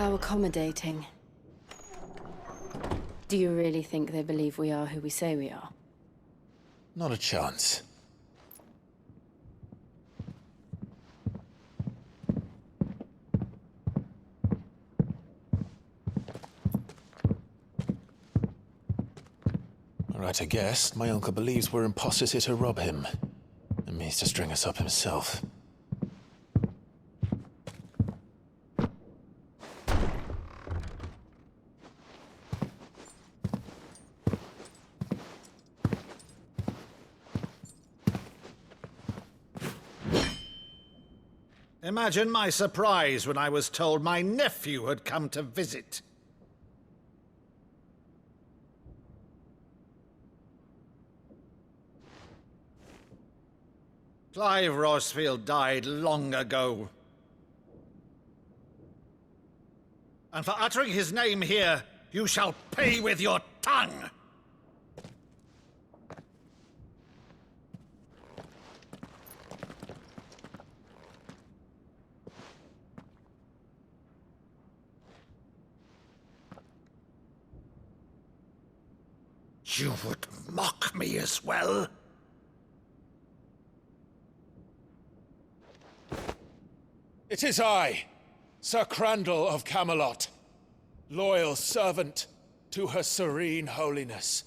How accommodating. Do you really think they believe we are who we say we are? Not a chance. Right, I guess. My uncle believes we're imposters here to rob him. And means to string us up himself. Imagine my surprise when I was told my nephew had come to visit. Clive Rosfield died long ago. And for uttering his name here, you shall pay with your tongue! You would mock me as well? It is I, Sir Crandall of Camelot, loyal servant to her serene holiness,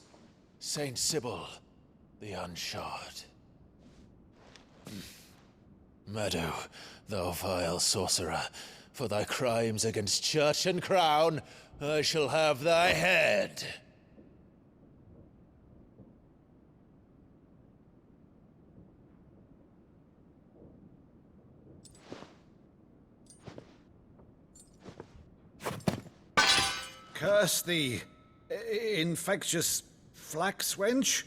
Saint Sybil the Unshod. Meadow, thou vile sorcerer, for thy crimes against church and crown, I shall have thy head. Curse thee, infectious flax wench.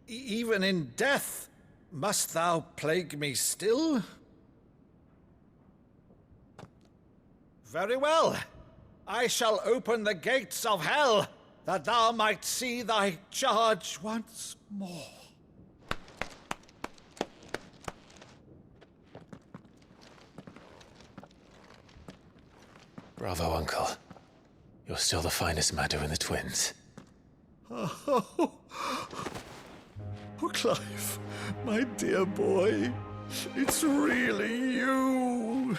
Even in death, must thou plague me still? Very well. I shall open the gates of hell, that thou might see thy charge once more. Bravo, Uncle. You're still the finest Meadow in the twins. Oh, Clive, my dear boy, it's really you.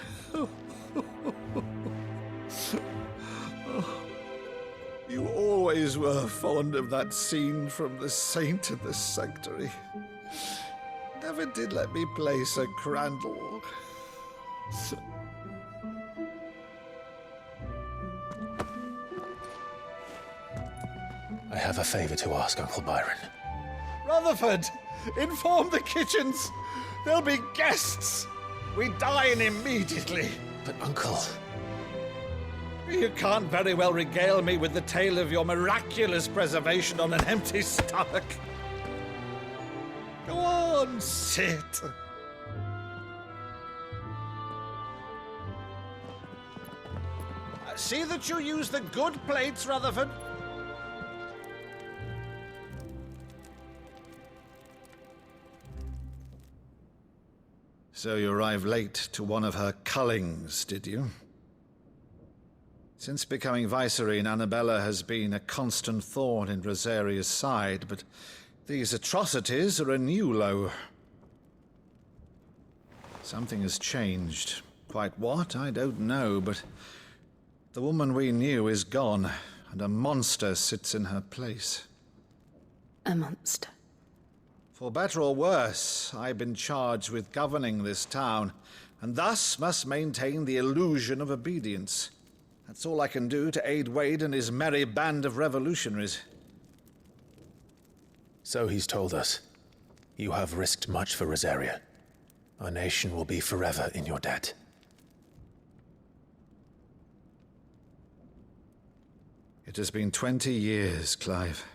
You always were fond of that scene from The Saint of the Sanctuary. Never did let me play Sir Crandall. I have a favor to ask, Uncle Byron. Rutherford, inform the kitchens. There'll be guests. We dine immediately. But, Uncle... You can't very well regale me with the tale of your miraculous preservation on an empty stomach. Go on, sit. See that you use the good plates, Rutherford. So you arrived late to one of her cullings, did you? Since becoming Vicereine, Annabella has been a constant thorn in Rosaria's side, but these atrocities are a new low. Something has changed. Quite what, I don't know, but the woman we knew is gone, and a monster sits in her place. A monster. For better or worse, I've been charged with governing this town, and thus must maintain the illusion of obedience. That's all I can do to aid Wade and his merry band of revolutionaries. So he's told us. You have risked much for Rosaria. Our nation will be forever in your debt. It has been 20 years, Clive.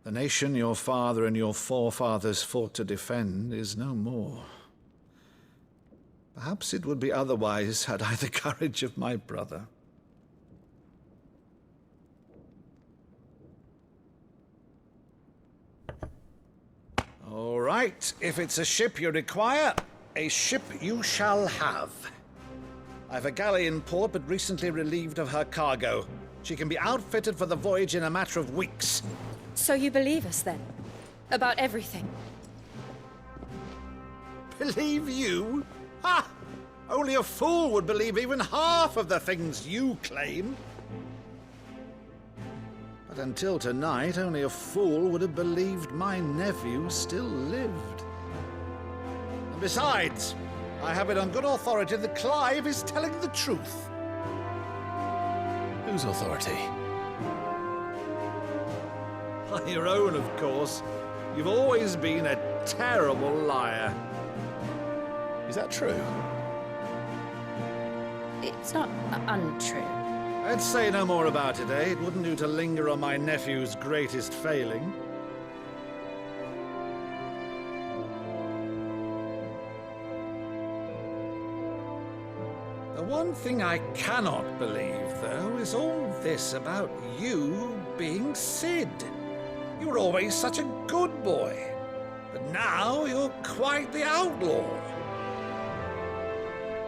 The nation your father and your forefathers fought to defend is no more. Perhaps it would be otherwise had I the courage of my brother. All right, if it's a ship you require, a ship you shall have. I've a galley in port, but recently relieved of her cargo. She can be outfitted for the voyage in a matter of weeks. So you believe us then? About everything? Believe you? Ha! Only a fool would believe even half of the things you claim. But until tonight, only a fool would have believed my nephew still lived. And besides, I have it on good authority that Clive is telling the truth. Whose authority? Your own, of course. You've always been a terrible liar. Is that true? It's not untrue. Let's say no more about it, eh? It wouldn't do to linger on my nephew's greatest failing. The one thing I cannot believe, though, is all this about you being Sid. You were always such a good boy, but now you're quite the outlaw.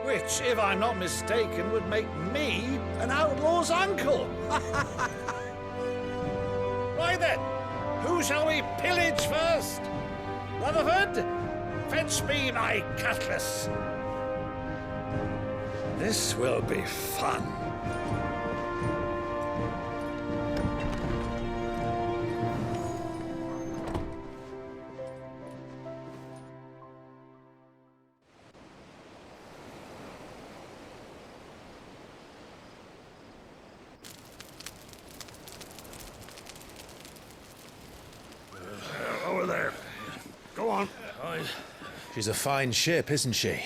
Which, if I'm not mistaken, would make me an outlaw's uncle. Right then, who shall we pillage first? Rutherford, fetch me my cutlass. This will be fun. Over there. Go on. She's a fine ship, isn't she?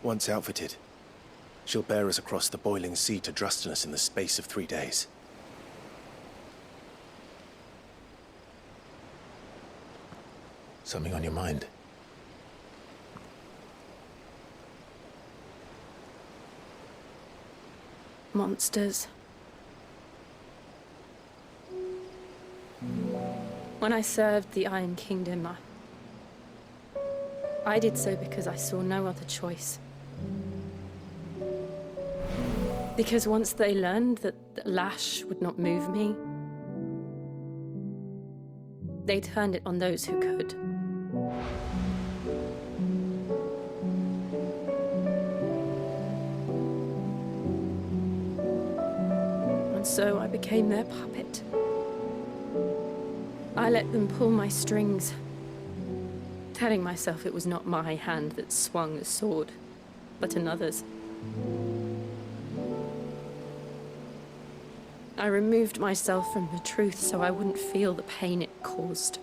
Once outfitted, she'll bear us across the boiling sea to Drustinus in the space of 3 days. Something on your mind? Monsters. When I served the Iron Kingdom, I did so because I saw no other choice. Because once they learned that the lash would not move me, they turned it on those who could. And so I became their puppet. I let them pull my strings, telling myself it was not my hand that swung the sword, but another's. I removed myself from the truth so I wouldn't feel the pain it caused.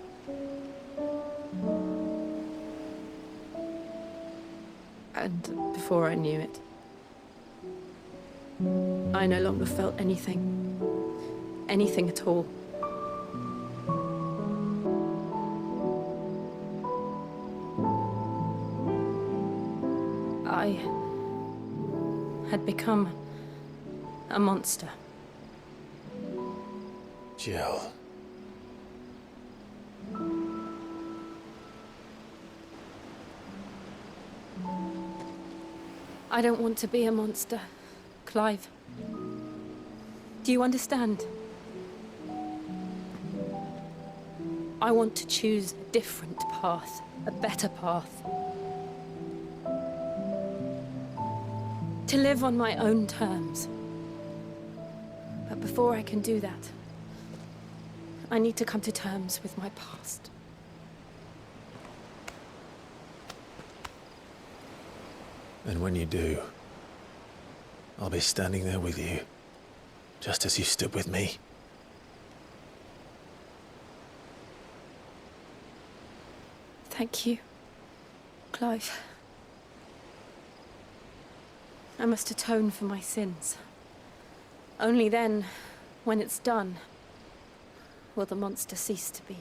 And before I knew it, I no longer felt anything. Anything at all. I had become a monster. Jill. I don't want to be a monster, Clive. Do you understand? I want to choose a different path, a better path. To live on my own terms. But before I can do that, I need to come to terms with my past. And when you do, I'll be standing there with you, just as you stood with me. Thank you, Clive. I must atone for my sins. Only then, when it's done, will the monster cease to be.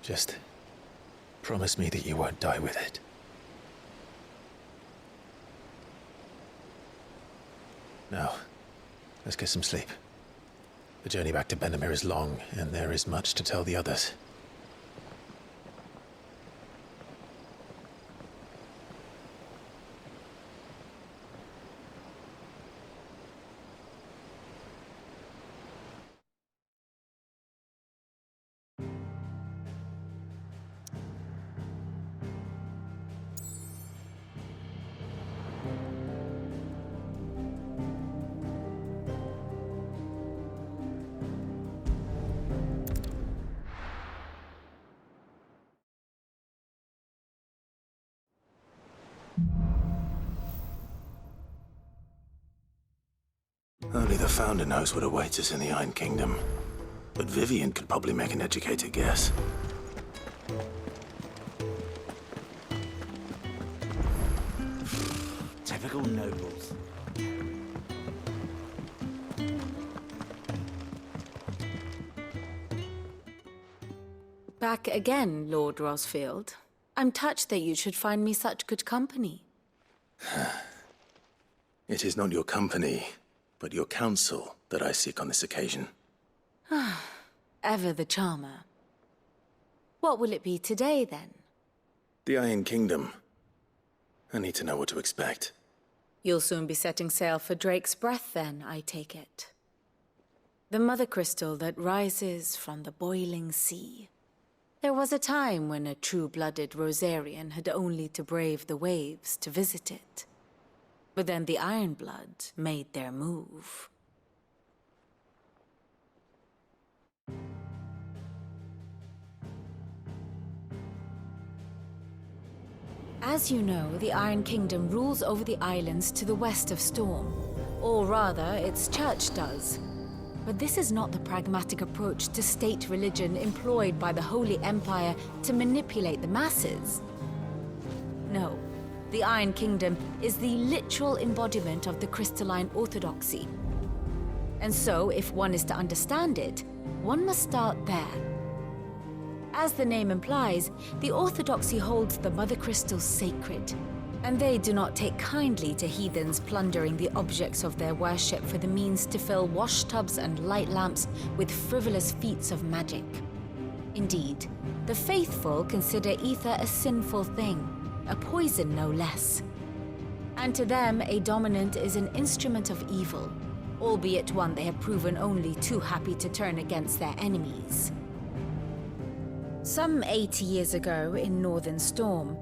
Just promise me that you won't die with it. Now, let's get some sleep. The journey back to Benamir is long, and there is much to tell the others. Founder knows what awaits us in the Iron Kingdom, but Vivian could probably make an educated guess. Typical nobles. Back again, Lord Rosfield. I'm touched that you should find me such good company. It is not your company, but your counsel that I seek on this occasion. Ever the charmer. What will it be today, then? The Iron Kingdom. I need to know what to expect. You'll soon be setting sail for Drake's Breath, then, I take it. The mother crystal that rises from the boiling sea. There was a time when a true-blooded Rosarian had only to brave the waves to visit it. But then the Ironblood made their move. As you know, the Iron Kingdom rules over the islands to the west of Storm. Or rather, its church does. But this is not the pragmatic approach to state religion employed by the Holy Empire to manipulate the masses. No, the Iron Kingdom is the literal embodiment of the crystalline orthodoxy. And so, if one is to understand it, one must start there. As the name implies, the orthodoxy holds the mother crystals sacred, and they do not take kindly to heathens plundering the objects of their worship for the means to fill washtubs and light lamps with frivolous feats of magic. Indeed, the faithful consider ether a sinful thing, a poison no less. And to them, a dominant is an instrument of evil, albeit one they have proven only too happy to turn against their enemies. Some 80 years ago, in Northern Storm,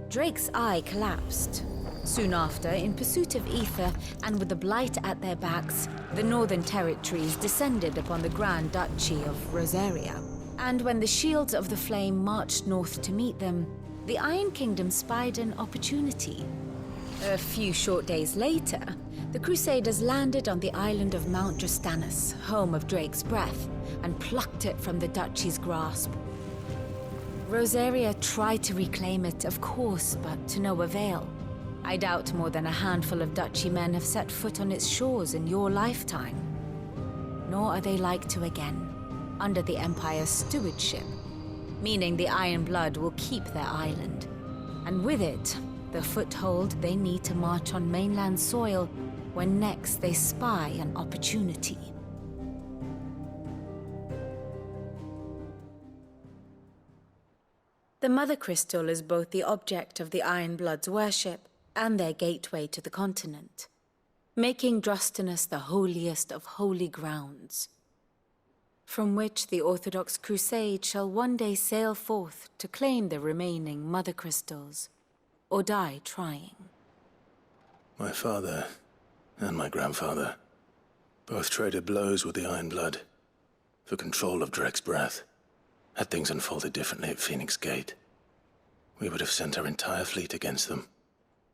Drake's eye collapsed. Soon after, in pursuit of ether and with the Blight at their backs, the Northern Territories descended upon the Grand Duchy of Rosaria. And when the Shields of the Flame marched north to meet them, the Iron Kingdom spied an opportunity. A few short days later, the Crusaders landed on the island of Mount Drastanus, home of Drake's Breath, and plucked it from the Duchy's grasp. Rosaria tried to reclaim it, of course, but to no avail. I doubt more than a handful of Duchy men have set foot on its shores in your lifetime. Nor are they like to again, under the Empire's stewardship, meaning the Iron Blood will keep their island, and with it, the foothold they need to march on mainland soil when next they spy an opportunity. The Mother Crystal is both the object of the Iron Blood's worship and their gateway to the continent, making Drastanus the holiest of holy grounds, from which the Orthodox Crusade shall one day sail forth to claim the remaining Mother Crystals, or die trying. My father and my grandfather both traded blows with the Iron Blood for control of Drake's Breath. Had things unfolded differently at Phoenix Gate, we would have sent our entire fleet against them.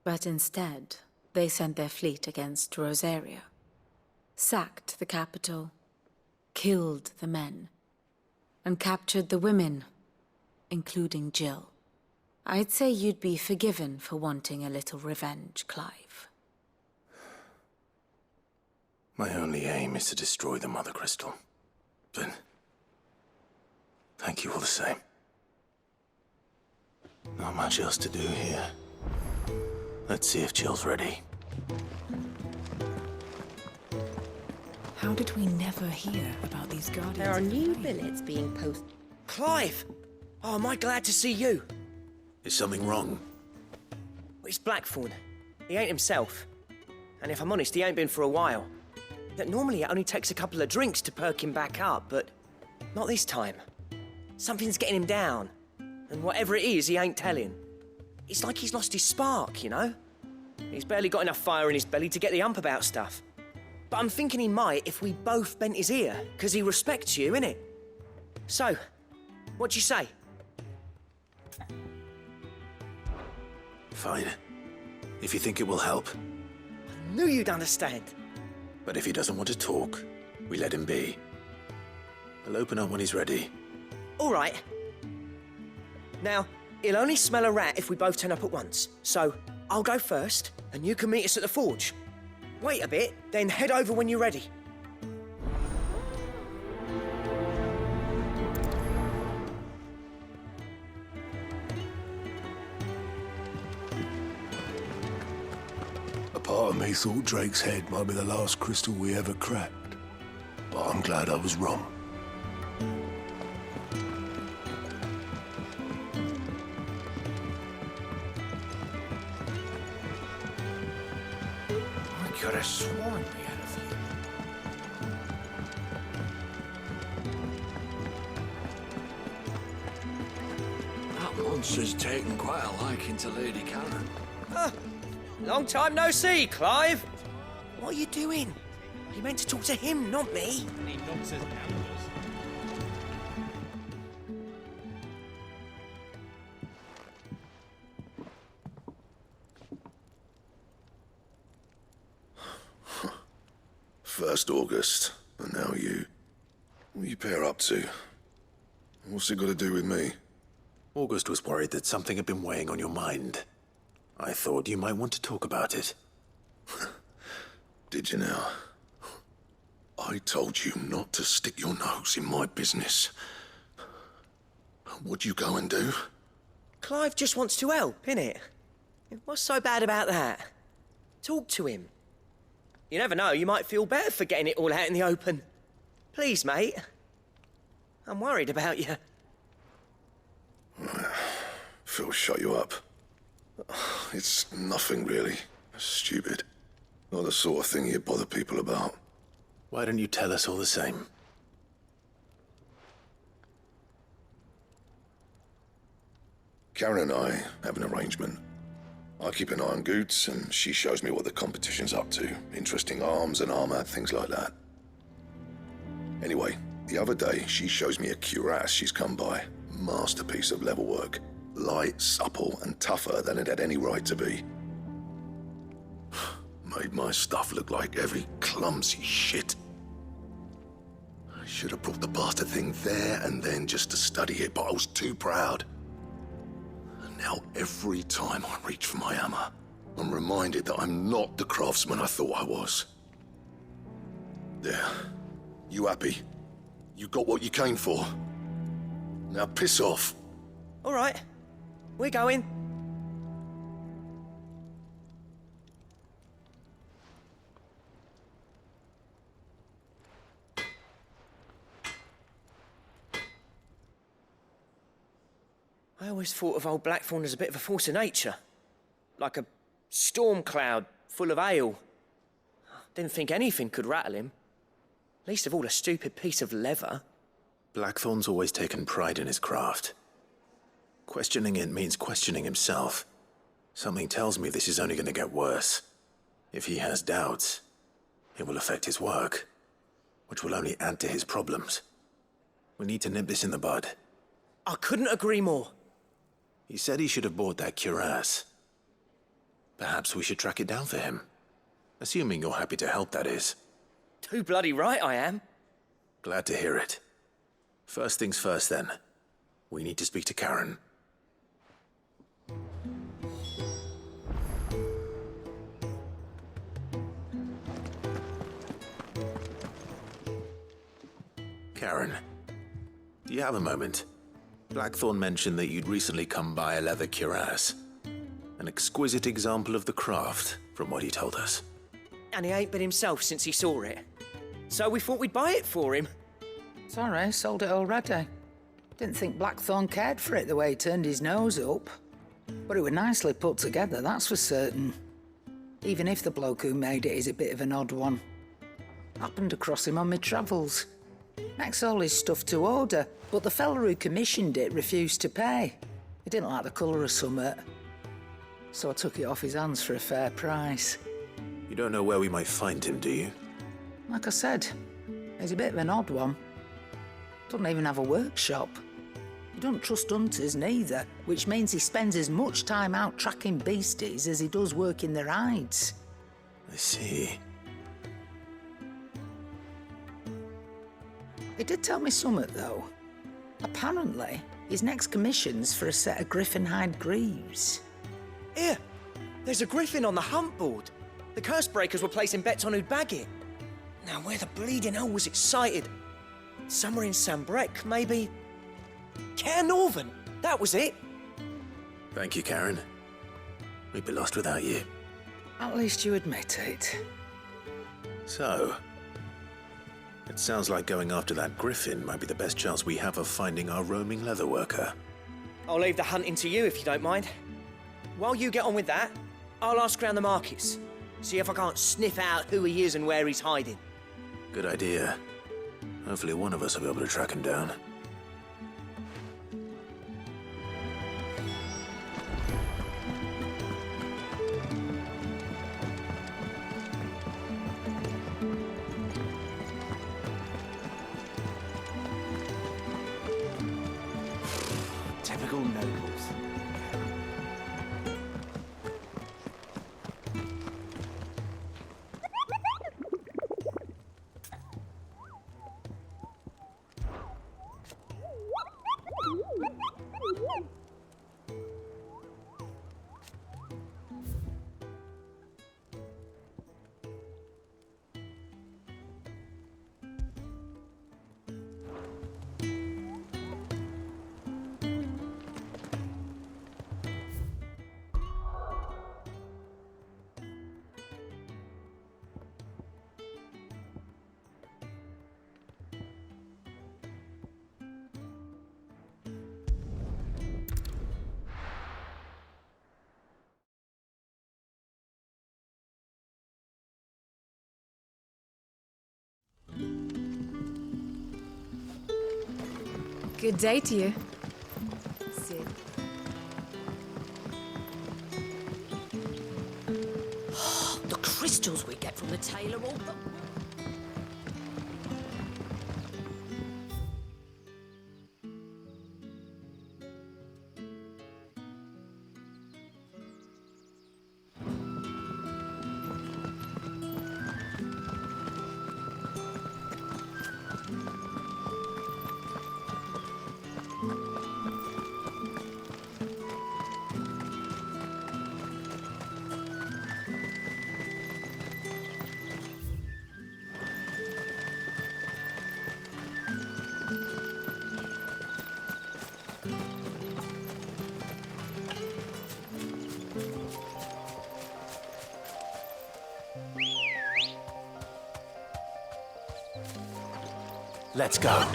But instead, they sent their fleet against Rosaria, sacked the capital, killed the men, and captured the women, including Jill. I'd say you'd be forgiven for wanting a little revenge, Clive. My only aim is to destroy the Mother Crystal. But thank you all the same. Not much else to do here. Let's see if Jill's ready. How did we never hear about these Guardians? There are of the new Flame? billets being posted. Clive! Oh, am I glad to see you? Is something wrong? It's Blackthorn. He ain't himself. And if I'm honest, he ain't been for a while. Yet normally it only takes a couple of drinks to perk him back up, but not this time. Something's getting him down. And whatever it is, he ain't telling. It's like he's lost his spark, you know? He's barely got enough fire in his belly to get the ump about stuff. But I'm thinking he might if we both bent his ear, because he respects you, innit? So, what you say? Fine. If you think it will help. Knew you'd understand. But if he doesn't want to talk, we let him be. He'll open up when he's ready. All right. Now, he'll only smell a rat if we both turn up at once. So, I'll go first, and you can meet us at the forge. Wait a bit, then head over when you're ready. A part of me thought Drake's head might be the last crystal we ever cracked. But I'm glad I was wrong. I could have sworn we had a few. That monster's taken quite a liking to Lady Karen. Long time no see, Clive. What are you doing? You meant to talk to him, not me. First August, and now you. What are you pair up to? What's it got to do with me? August was worried that something had been weighing on your mind. I thought you might want to talk about it. Did you now? I told you not to stick your nose in my business. What'd you go and do? Clive just wants to help, innit? What's so bad about that? Talk to him. You never know, you might feel better for getting it all out in the open. Please, mate. I'm worried about you. Phil shut you up. It's nothing really. Stupid. Not the sort of thing you bother people about. Why don't you tell us all the same? Karen and I have an arrangement. I keep an eye on Goots, and she shows me what the competition's up to. Interesting arms and armor, things like that. Anyway, the other day, she shows me a cuirass she's come by. Masterpiece of level work. Light, supple, and tougher than it had any right to be. Made my stuff look like every clumsy shit. I should have brought the bastard thing there and then just to study it, but I was too proud. And now every time I reach for my hammer, I'm reminded that I'm not the craftsman I thought I was. There. You happy? You got what you came for. Now piss off. All right. We're going. I always thought of old Blackthorn as a bit of a force of nature. Like a storm cloud full of ale. Didn't think anything could rattle him. Least of all a stupid piece of leather. Blackthorn's always taken pride in his craft. Questioning it means questioning himself. Something tells me this is only going to get worse. If he has doubts, it will affect his work, which will only add to his problems. We need to nip this in the bud. I couldn't agree more. He said he should have bought that cuirass. Perhaps we should track it down for him. Assuming you're happy to help, that is. Too bloody right I am. Glad to hear it. First things first, then. We need to speak to Karen. Karen, do you have a moment? Blackthorn mentioned that you'd recently come by a leather cuirass. An exquisite example of the craft, from what he told us. And he ain't been himself since he saw it. So we thought we'd buy it for him. Sorry, sold it already. Didn't think Blackthorn cared for it the way he turned his nose up. But it was nicely put together, that's for certain. Even if the bloke who made it is a bit of an odd one. Happened across him on my travels. Makes all his stuff to order, but the fella who commissioned it refused to pay. He didn't like the colour of summit. So I took it off his hands for a fair price. You don't know where we might find him, do you? Like I said, he's a bit of an odd one. Doesn't even have a workshop. He don't trust hunters neither, which means he spends as much time out tracking beasties as he does working their hides. I see. He did tell me summit, though. Apparently, his next commission's for a set of griffin hide greaves. Here, there's a griffin on the hunt board. The curse breakers were placing bets on who'd bag it. Now, where the bleeding hell was it sighted? Somewhere in Sambrec, maybe? Care Northern, that was it. Thank you, Karen. We'd be lost without you. At least you admit it. So, it sounds like going after that griffin might be the best chance we have of finding our roaming leatherworker. I'll leave the hunting to you if you don't mind. While you get on with that, I'll ask around the markets. See if I can't sniff out who he is and where he's hiding. Good idea. Hopefully one of us will be able to track him down. Typical nobles. Good day to you. Sid. The crystals we get from the tailor all... Let's go.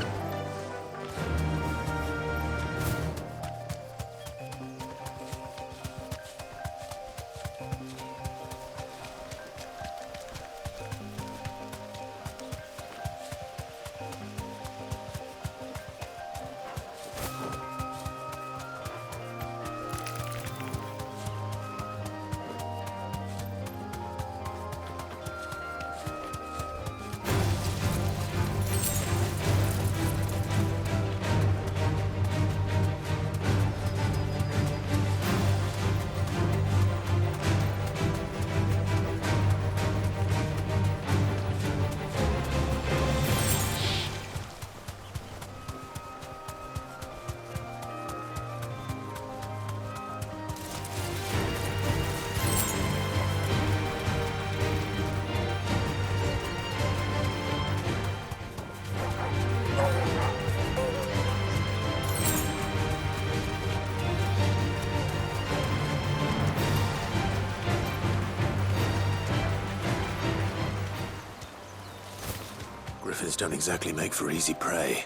Griffins don't exactly make for easy prey.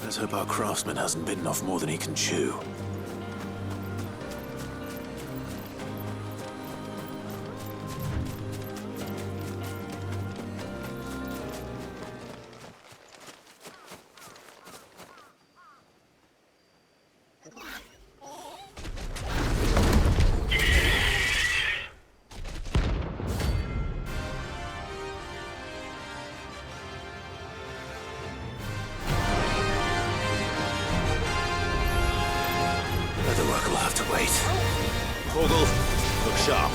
Let's hope our craftsman hasn't bitten off more than he can chew. We'll have to wait. Hoggle, look sharp.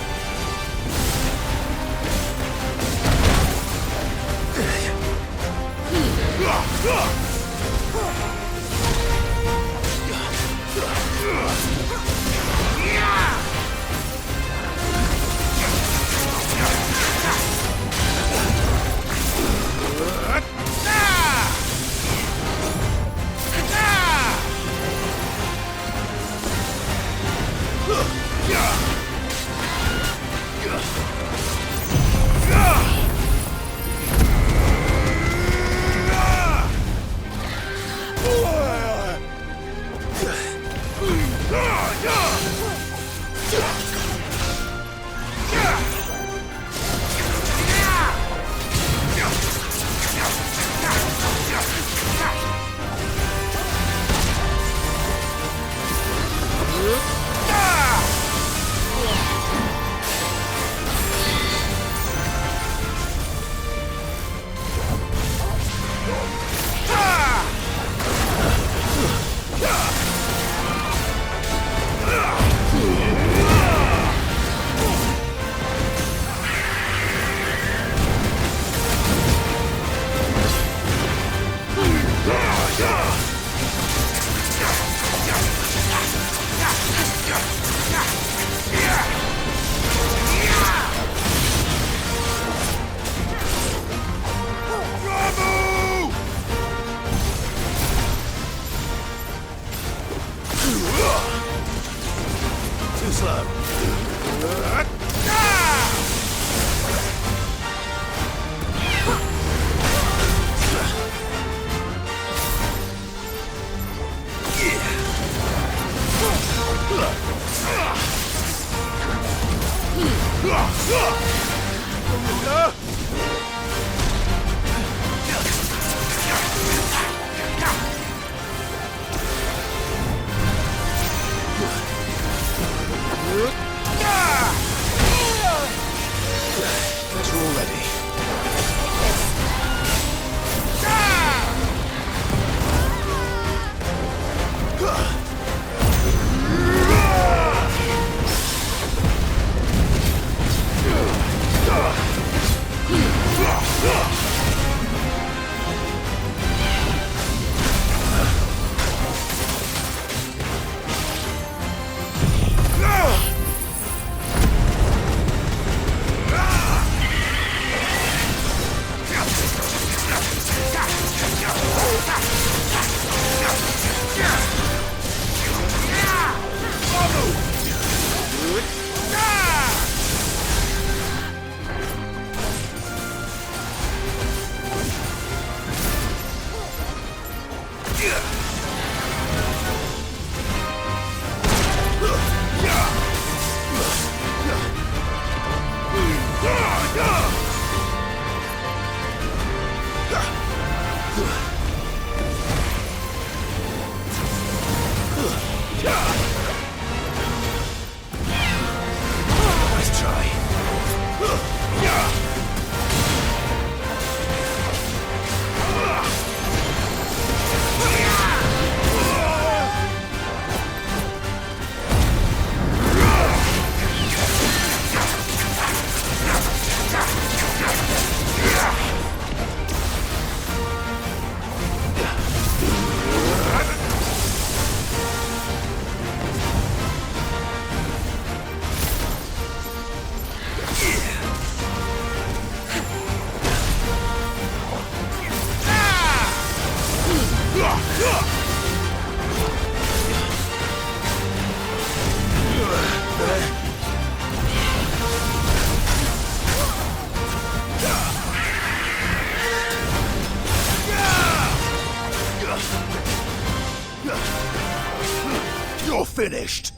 You're finished!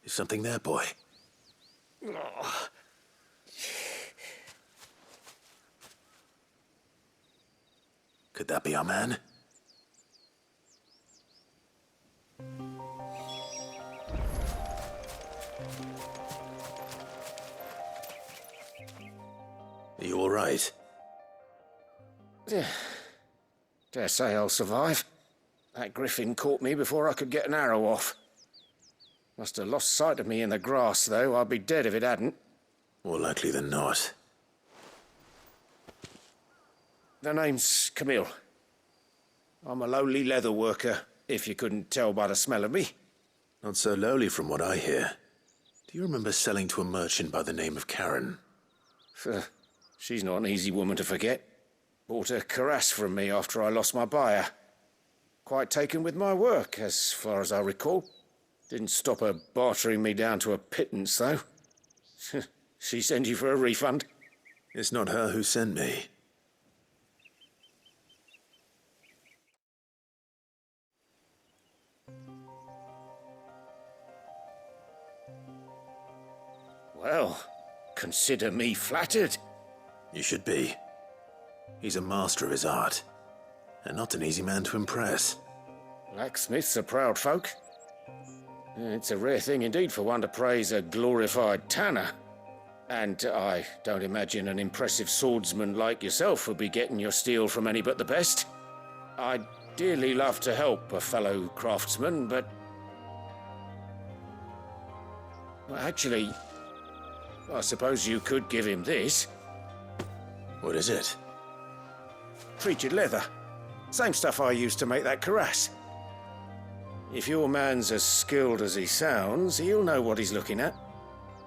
Is something there, boy? Could that be our man? Are you all right? Dare say I'll survive. That griffin caught me before I could get an arrow off. Must have lost sight of me in the grass, though. I'd be dead if it hadn't. More likely than not. The name's Camille. I'm a lowly leather worker, if you couldn't tell by the smell of me. Not so lowly from what I hear. Do you remember selling to a merchant by the name of Karen? She's not an easy woman to forget. Bought a cuirass from me after I lost my buyer. Quite taken with my work, as far as I recall. Didn't stop her bartering me down to a pittance, though. She sent you for a refund? It's not her who sent me. Well, consider me flattered. You should be. He's a master of his art, and not an easy man to impress. Blacksmiths are proud folk. It's a rare thing indeed for one to praise a glorified tanner. And I don't imagine an impressive swordsman like yourself would be getting your steel from any but the best. I'd dearly love to help a fellow craftsman, but... Well, actually, I suppose you could give him this. What is it? Treated leather. Same stuff I used to make that cuirass. If your man's as skilled as he sounds, he'll know what he's looking at.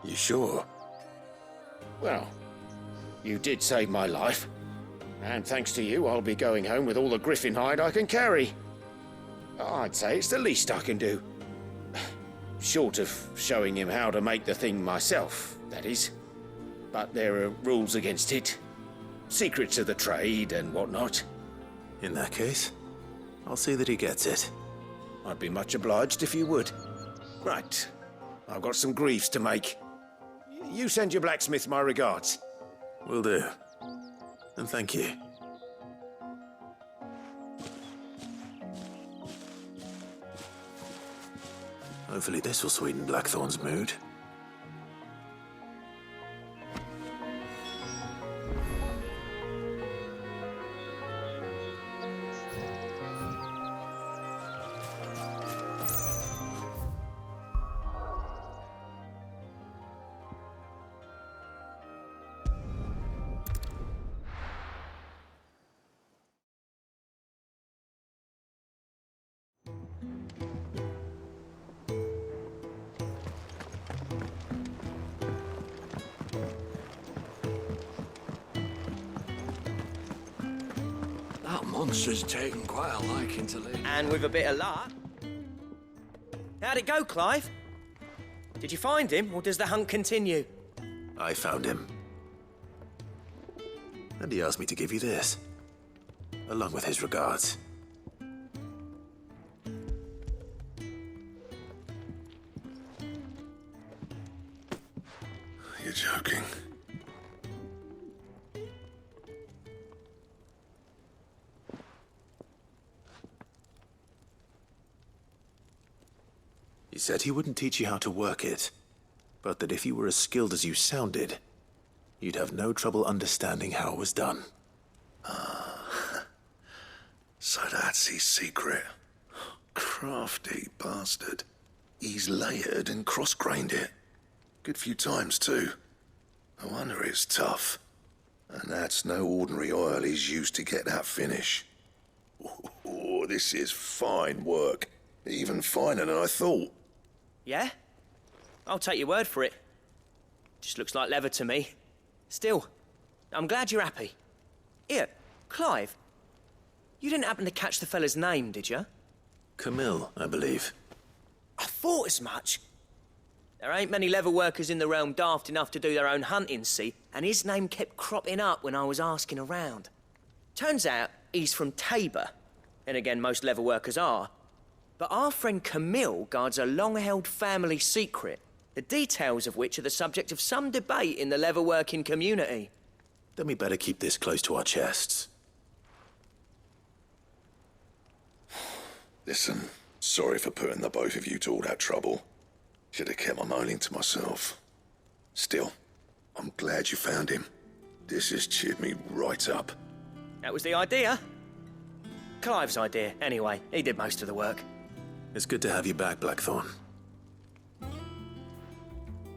You sure? Well, you did save my life. And thanks to you, I'll be going home with all the griffin hide I can carry. I'd say it's the least I can do. Short of showing him how to make the thing myself, that is. But there are rules against it. Secrets of the trade and whatnot. In that case, I'll see that he gets it. I'd be much obliged if you would. Right. I've got some greaves to make. You send your blacksmith my regards. Will do. And thank you. Hopefully this will sweeten Blackthorn's mood. That monster's taken quite a liking to Lee. And with a bit of luck. How'd it go, Clive? Did you find him, or does the hunt continue? I found him. And he asked me to give you this, along with his regards. You're joking. He said he wouldn't teach you how to work it, but that if you were as skilled as you sounded, you'd have no trouble understanding how it was done. So that's his secret. Crafty bastard. He's layered and cross-grained it. Good few times, too. No wonder it's tough. And that's no ordinary oil he's used to get that finish. Oh, this is fine work. Even finer than I thought. Yeah? I'll take your word for it. Just looks like leather to me. Still, I'm glad you're happy. Here, Clive, you didn't happen to catch the fella's name, did you? Camille, I believe. I thought as much. There ain't many leather workers in the realm daft enough to do their own hunting, see, and his name kept cropping up when I was asking around. Turns out he's from Tabor, and again, most leather workers are. But our friend Camille guards a long-held family secret, the details of which are the subject of some debate in the leather-working community. Then we better keep this close to our chests. Listen, sorry for putting the both of you to all that trouble. Should have kept my moaning to myself. Still, I'm glad you found him. This has cheered me right up. That was the idea. Clive's idea, anyway. He did most of the work. It's good to have you back, Blackthorn.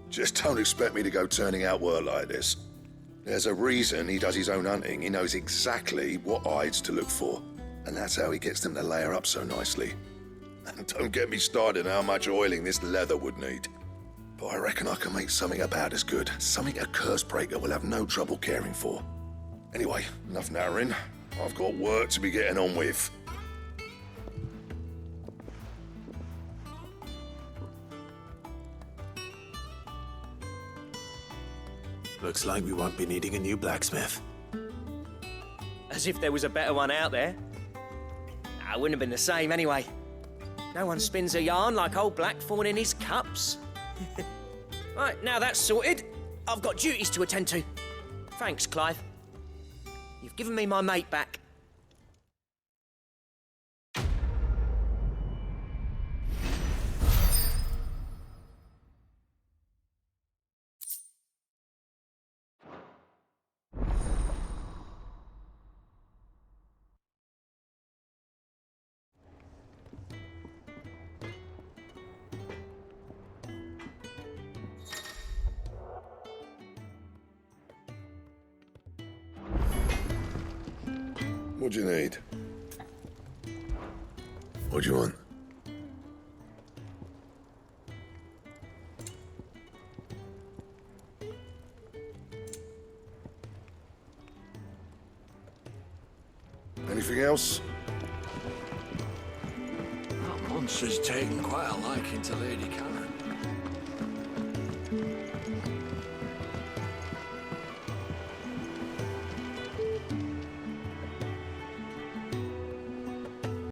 Just don't expect me to go turning out work like this. There's a reason he does his own hunting. He knows exactly what hides to look for. And that's how he gets them to layer up so nicely. And don't get me started on how much oiling this leather would need. But I reckon I can make something about as good. Something a Cursebreaker will have no trouble caring for. Anyway, enough narrowing. I've got work to be getting on with. Looks like we won't be needing a new blacksmith. As if there was a better one out there. I wouldn't have been the same anyway. No one spins a yarn like old Blackthorn in his cups. Right, now that's sorted, I've got duties to attend to. Thanks, Clive. You've given me my mate back. What do you need? What do you want? Anything else? That monster's taken quite a liking to Lady Karen.